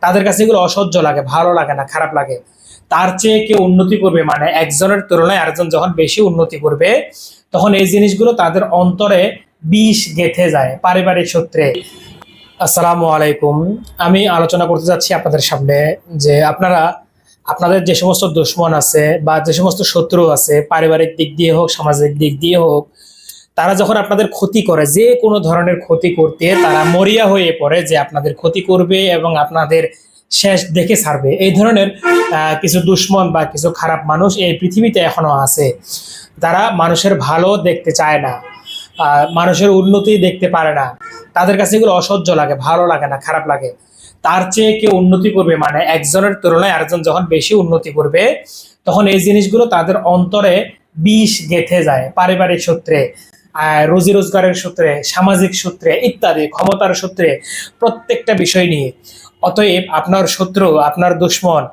তাদের কাছে এগুলো অসহ্য লাগে, ভালো লাগে না, খারাপ লাগে। তার চেয়ে কেউ উন্নতি করবে মানে একজনের তুলনায় আরেকজন যখন বেশি উন্নতি করবে, তখন এই জিনিসগুলো তাদের অন্তরে বিষ গেঁথে যায় পারিবারিক সূত্রে। আসসালামু আলাইকুম। আমি আলোচনা করতে যাচ্ছি আপনাদের সামনে যে আপনাদের যে সমস্ত দুশমন আছে বা যে সমস্ত শত্রু আছে, পারিবারিক দিক দিয়ে হোক, সামাজিক দিক দিয়ে হোক, তারা যখন আপনাদের ক্ষতি করে, যে কোনো ধরনের ক্ষতি করতে তারা মরিয়া হয়ে পড়ে যে আপনাদের ক্ষতি করবে এবং আপনাদের শেষ দেখে ছাড়বে। এই ধরনের কিছু দুশমন বা কিছু খারাপ মানুষ এই পৃথিবীতে এখনো আছে। তারা মানুষের ভালো দেখতে চায় না, মানুষের উন্নতি দেখতে পারে না। তাদের কাছে এগুলো অসহ্য লাগে, ভালো লাগে না, খারাপ লাগে। তার চেয়ে কেউ উন্নতি করবে মানে একজনের তুলনায় আরেকজন যখন বেশি উন্নতি করবে, তখন এই জিনিসগুলো তাদের অন্তরে বিষ গেঁথে যায় পারিবারিক সূত্রে, রুজি রোজগারের সূত্রে, সামাজিক সূত্রে ইত্যাদি, ক্ষমতার সূত্রে, প্রত্যেকটা বিষয় নিয়ে। অতএব আপনার শত্রু, আপনার দুশমন,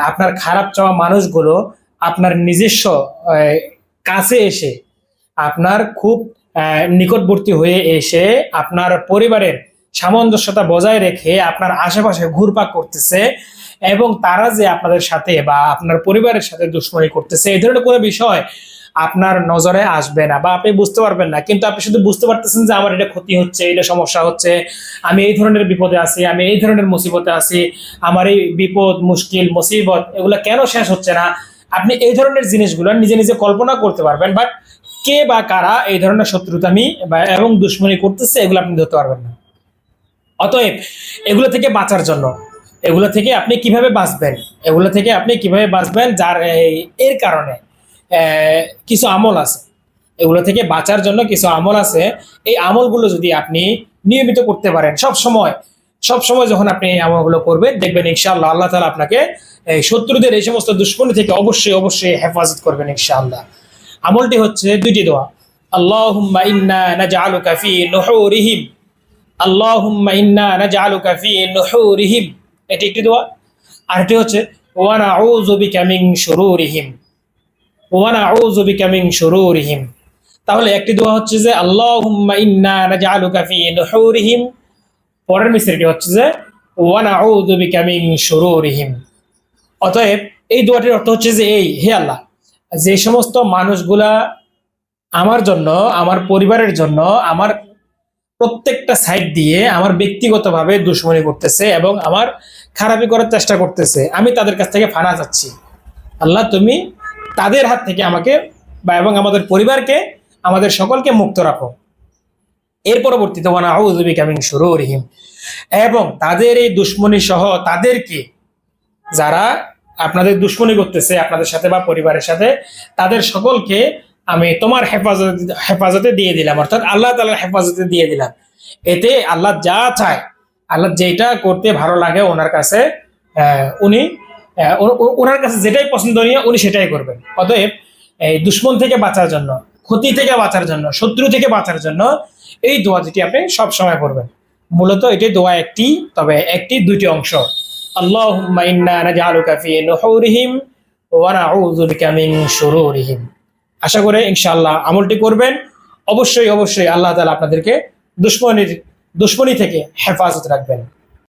আপনার খারাপ চাওয়া মানুষগুলো আপনার নিজস্ব কাছে এসে, আপনার খুব নিকটবর্তী হয়ে এসে আপনার পরিবারের সামঞ্জস্যতা বজায় রেখে আপনার আশেপাশে ঘুরপাক করতেছে, এবং তারা যে আপনাদের সাথে বা আপনার পরিবারের সাথে দুশ্মনী করতেছে, এই ধরনের কোনো বিষয় আপনার নজরে আসবে না বা আপনি বুঝতে পারবেন না। কিন্তু আপনি শুধু বুঝতে পারতেছেন যে আমার এটা ক্ষতি হচ্ছে, এটা সমস্যা হচ্ছে, আমি এই ধরনের বিপদে আছি, আমি এই ধরনের মুসিবতে আছি, আমার এই বিপদ, মুশকিল, মুসিবত এগুলো কেন শেষ হচ্ছে না। আপনি এই ধরনের জিনিসগুলো নিজে নিজে কল্পনা করতে পারবেন, বাট কে বা কারা এই ধরনের শত্রুতামি এবং দুশ্মনী করতেছে এগুলো আপনি ধরতে পারবেন না। অতএব এগুলো থেকে বাঁচার জন্য, এগুলো থেকে আপনি কিভাবে বাঁচবেন, এগুলো থেকে আপনি কিভাবে বাঁচবেন, যার এর কারণে কিছু আমল আছে। এগুলো থেকে বাঁচার জন্য কিছু আমল আছে। এই আমলগুলো যদি আপনি নিয়মিত করতে পারেন, সব সময় যখন আপনি এই আমলগুলো করবেন, দেখবেন ইনশাআল্লাহ আল্লাহ তাআলা আপনাকে শত্রুদের এই সমস্ত দুশমনী থেকে অবশ্যই হেফাজত করবেন ইনশাআল্লাহ। আমলটি হচ্ছে দুইটি দোয়া। আল্লাহুম্মা ইন্না নাজআলুকা ফি নুহুরিহিম, আল্লাহুম্মা ইন্না নাজআলুকা ফি নুহুরিহিম, এটি একটি দোয়া। আর এটি হচ্ছে ওয়া নাউযু বিকা মিন শুরুরিহিম, ওয়া নাউযু বিকা মিন শুরুরিহিম। তাহলে একটি দোয়া হচ্ছে যে আল্লাহুম্মা ইন্না নাজআলুকা ফি নুহুরিহিম, পরের মিসরিটি হচ্ছে যে ওয়া নাউযু বিকা মিন শুরুরিহিম। অতএব এই দোয়াটির অর্থ হচ্ছে যে হে আল্লাহ, যে সমস্ত মানুষগুলা আমার জন্য, আমার পরিবারের জন্য, আমার প্রত্যেকটা সাইড দিয়ে আমার ব্যক্তিগতভাবে দুশমনী করতেছে এবং আমার খারাপি করার চেষ্টা করতেছে, আমি তাদের কাছ থেকে ফানা চাচ্ছি। আল্লাহ, তুমি তাদের হাত থেকে আমাকে এবং আমাদের পরিবারকে, আমাদের সকলকে মুক্ত রাখো। এর পরবর্তীতে ওয়া নাউযু বিকা মিন শুরুরিহিম, এবং তাদের এই দুশমনী সহ তাদেরকে, যারা আপনাদের দুশমনী করতেছে আপনাদের সাথে বা পরিবারের সাথে, তাদের সকলকে আমি তোমার হেফাজতে দিয়ে দিলাম, অর্থাৎ আল্লাহ তাআলার হেফাজতে দিয়ে দিলাম। এতে আল্লাহ যা চায়, আল্লাহ যেটা করতে ভালো লাগে ওনার কাছে, উনি ওনার কাছে যেটাই পছন্দনীয় উনি সেটাই করবেন। অতএব এই দুশমন থেকে বাঁচার জন্য, ক্ষতি থেকে বাঁচার জন্য, শত্রু থেকে বাঁচার জন্য এই দোয়া যেটি আপনি সব সময় করবেন। মূলত এটি দোয়া একটি, তবে দুইটি অংশ। আল্লাহুম্মা ইন্না নাজআলুকা ফি নুহুরিহিম ওয়া নাউযু বিকা মিন শুরুরিহিম। আশা করে ইনশাআল্লাহ আমলটি করবেন। অবশ্যই আল্লাহ তাআলা আপনাদেরকে দুশমনী থেকে হেফাজত রাখবেন।